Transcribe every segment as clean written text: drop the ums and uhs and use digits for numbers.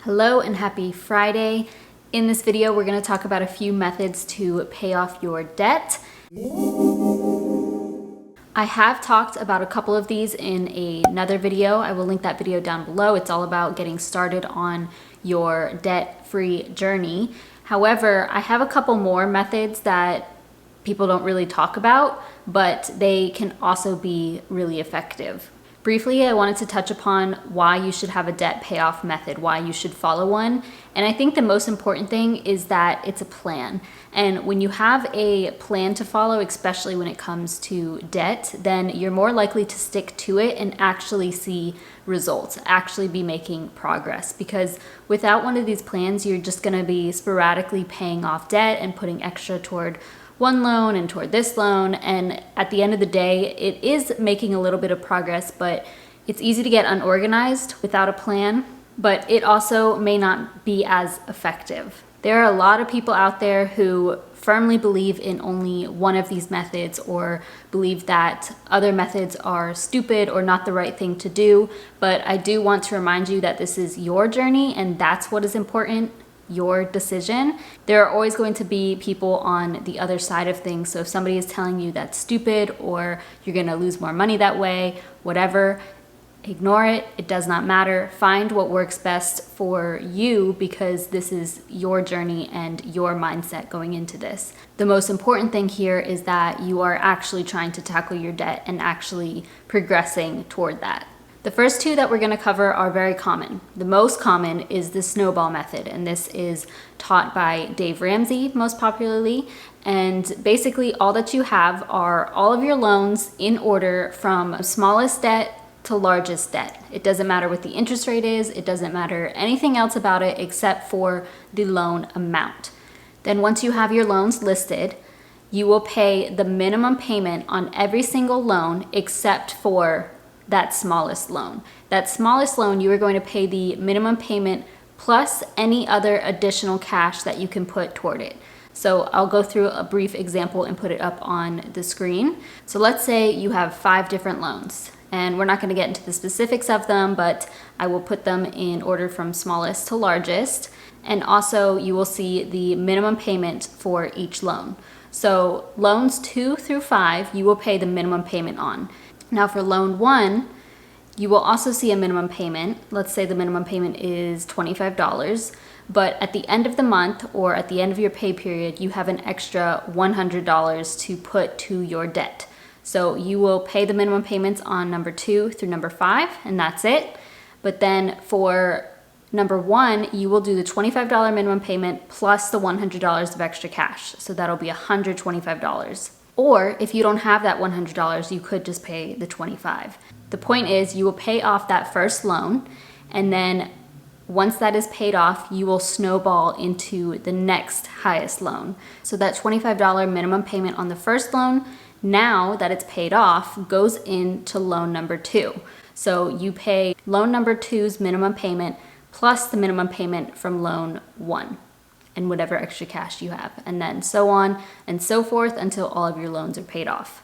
Hello and happy Friday. In this video, we're going to talk about a few methods to pay off your debt. I have talked about a couple of these in another video. I will link that video down below. It's all about getting started on your debt-free journey. However, I have a couple more methods that people don't really talk about, but they can also be really effective. Briefly, I wanted to touch upon why you should have a debt payoff method, why you should follow one. And I think the most important thing is that it's a plan. And when you have a plan to follow, especially when it comes to debt, then you're more likely to stick to it and actually see results, actually be making progress. Because without one of these plans, you're just gonna be sporadically paying off debt and putting extra toward one loan and toward this loan, and at the end of the day it is making a little bit of progress, but it's easy to get unorganized without a plan, but it also may not be as effective. There are a lot of people out there who firmly believe in only one of these methods or believe that other methods are stupid or not the right thing to do, but I do want to remind you that this is your journey and that's what is important. Your decision. There are always going to be people on the other side of things. So if somebody is telling you that's stupid or you're going to lose more money that way, whatever, ignore it. It does not matter. Find what works best for you because this is your journey and your mindset going into this. The most important thing here is that you are actually trying to tackle your debt and actually progressing toward that. The first two that we're going to cover are very common. The most common is the snowball method, and this is taught by Dave Ramsey most popularly. And basically all that you have are all of your loans in order from smallest debt to largest debt. It doesn't matter what the interest rate is, it doesn't matter anything else about it except for the loan amount. Then once you have your loans listed, you will pay the minimum payment on every single loan except for that smallest loan. That smallest loan, you are going to pay the minimum payment plus any other additional cash that you can put toward it. So I'll go through a brief example and put it up on the screen. So let's say you have 5 different loans, and we're not going to get into the specifics of them, but I will put them in order from smallest to largest. And also you will see the minimum payment for each loan. So loans 2 through 5, you will pay the minimum payment on. Now for loan 1, you will also see a minimum payment. Let's say the minimum payment is $25, but at the end of the month or at the end of your pay period, you have an extra $100 to put to your debt. So you will pay the minimum payments on number 2 through number 5, and that's it. But then for number 1, you will do the $25 minimum payment plus the $100 of extra cash. So that'll be $125. Or if you don't have that $100, you could just pay the $25. The point is you will pay off that first loan, and then once that is paid off, you will snowball into the next highest loan. So that $25 minimum payment on the first loan, now that it's paid off, goes into loan number 2. So you pay loan number 2's minimum payment plus the minimum payment from loan 1. And whatever extra cash you have, and then so on and so forth until all of your loans are paid off.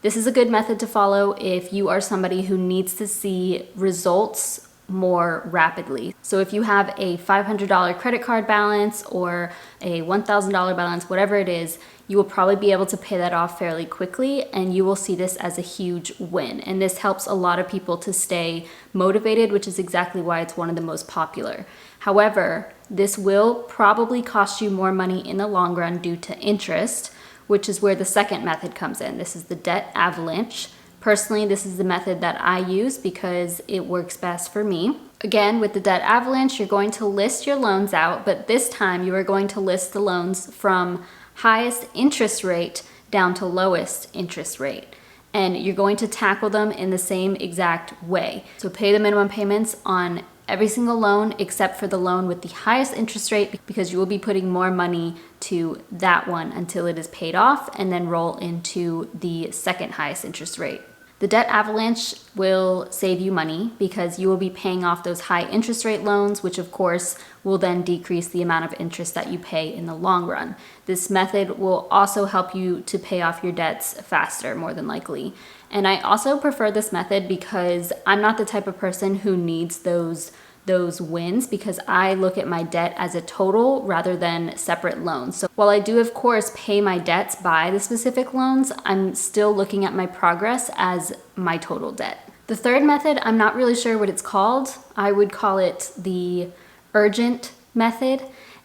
This is a good method to follow if you are somebody who needs to see results more rapidly. So if you have a $500 credit card balance or a $1,000 balance, whatever it is, you will probably be able to pay that off fairly quickly, and you will see this as a huge win. And this helps a lot of people to stay motivated, which is exactly why it's one of the most popular. However, this will probably cost you more money in the long run due to interest, which is where the second method comes in. This is the debt avalanche. Personally, this is the method that I use because it works best for me. Again, with the debt avalanche, you're going to list your loans out, but this time you are going to list the loans from highest interest rate down to lowest interest rate. And you're going to tackle them in the same exact way. So pay the minimum payments on every single loan except for the loan with the highest interest rate, because you will be putting more money to that one until it is paid off and then roll into the second highest interest rate. The debt avalanche will save you money because you will be paying off those high interest rate loans, which of course will then decrease the amount of interest that you pay in the long run. This method will also help you to pay off your debts faster, more than likely. And I also prefer this method because I'm not the type of person who needs those those wins because I look at my debt as a total rather than separate loans. So while I do of course pay my debts by the specific loans, I'm still looking at my progress as my total debt. The third method, I'm not really sure what it's called. I would call it the urgent method.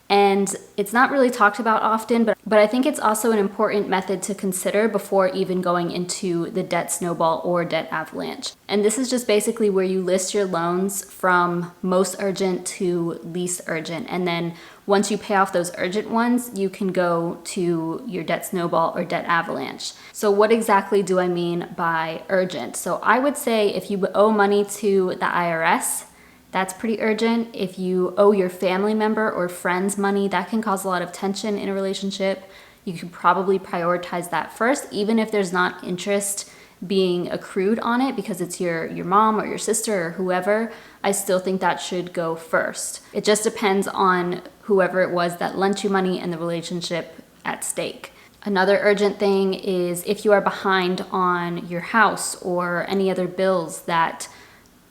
And it's not really talked about often, but I think it's also an important method to consider before even going into the debt snowball or debt avalanche. And this is just basically where you list your loans from most urgent to least urgent. And then once you pay off those urgent ones, you can go to your debt snowball or debt avalanche. So what exactly do I mean by urgent? So I would say if you owe money to the IRS, that's pretty urgent. If you owe your family member or friends money, that can cause a lot of tension in a relationship. You could probably prioritize that first, even if there's not interest being accrued on it because it's your mom or your sister or whoever. I still think that should go first. It just depends on whoever it was that lent you money and the relationship at stake. Another urgent thing is if you are behind on your house or any other bills that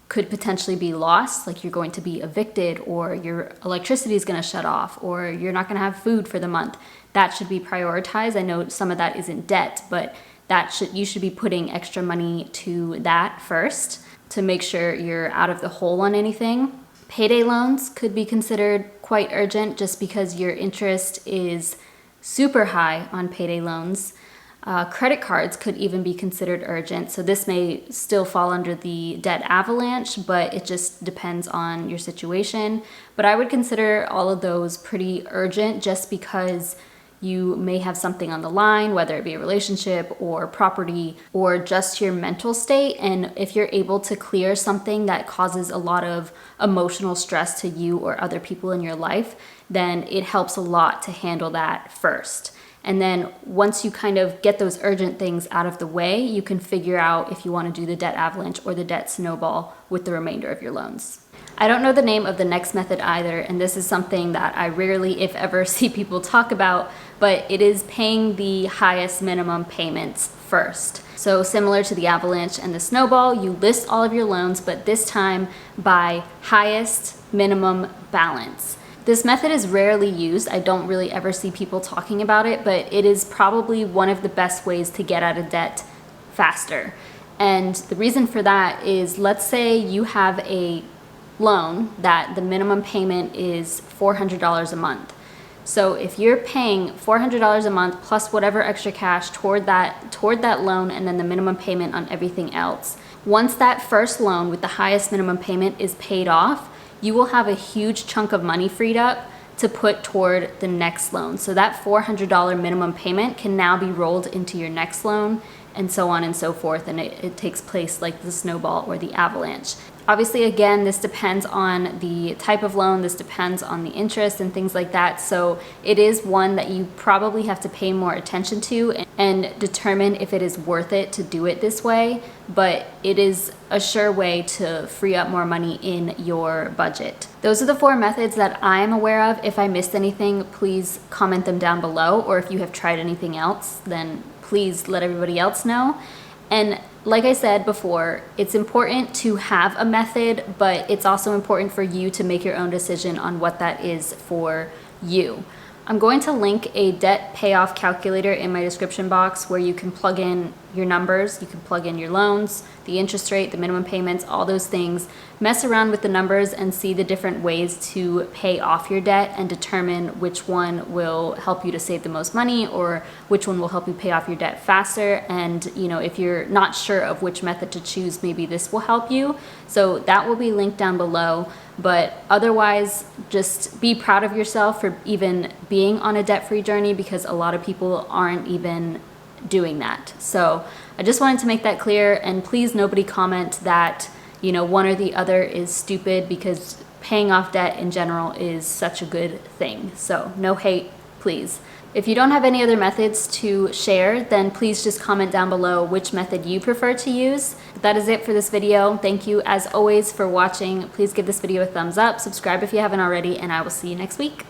could potentially be lost, like you're going to be evicted or your electricity is going to shut off or you're not going to have food for the month. That should be prioritized. I know some of that isn't debt, but you should be putting extra money to that first to make sure you're out of the hole on anything. Payday loans could be considered quite urgent just because your interest is super high on payday loans. Credit cards could even be considered urgent. So this may still fall under the debt avalanche, but it just depends on your situation. But I would consider all of those pretty urgent just because you may have something on the line, whether it be a relationship or property or just your mental state. And if you're able to clear something that causes a lot of emotional stress to you or other people in your life, then it helps a lot to handle that first. And then once you kind of get those urgent things out of the way, you can figure out if you want to do the debt avalanche or the debt snowball with the remainder of your loans. I don't know the name of the next method either, and this is something that I rarely, if ever, see people talk about, but it is paying the highest minimum payments first. So similar to the avalanche and the snowball, you list all of your loans, but this time by highest minimum balance. This method is rarely used. I don't really ever see people talking about it, but it is probably one of the best ways to get out of debt faster. And the reason for that is, let's say you have a loan that the minimum payment is $400 a month. So if you're paying $400 a month plus whatever extra cash toward that loan and then the minimum payment on everything else, once that first loan with the highest minimum payment is paid off, you will have a huge chunk of money freed up to put toward the next loan. So that $400 minimum payment can now be rolled into your next loan and so on and so forth. And it takes place like the snowball or the avalanche. Obviously, again, this depends on the type of loan, this depends on the interest and things like that. So it is one that you probably have to pay more attention to and determine if it is worth it to do it this way. But it is a sure way to free up more money in your budget. Those are the 4 methods that I am aware of. If I missed anything, please comment them down below. Or if you have tried anything else, then please let everybody else know. And like I said before, it's important to have a method, but it's also important for you to make your own decision on what that is for you. I'm going to link a debt payoff calculator in my description box where you can plug in your numbers, you can plug in your loans, the interest rate, the minimum payments, all those things. Mess around with the numbers and see the different ways to pay off your debt and determine which one will help you to save the most money or which one will help you pay off your debt faster. And if you're not sure of which method to choose, maybe this will help you. So that will be linked down below. But otherwise, just be proud of yourself for even being on a debt-free journey, because a lot of people aren't even doing that. So I just wanted to make that clear, and please nobody comment that one or the other is stupid, because paying off debt in general is such a good thing. So no hate, please. If you don't have any other methods to share, then please just comment down below which method you prefer to use. But that is it for this video. Thank you as always for watching. Please give this video a thumbs up, subscribe if you haven't already, and I will see you next week.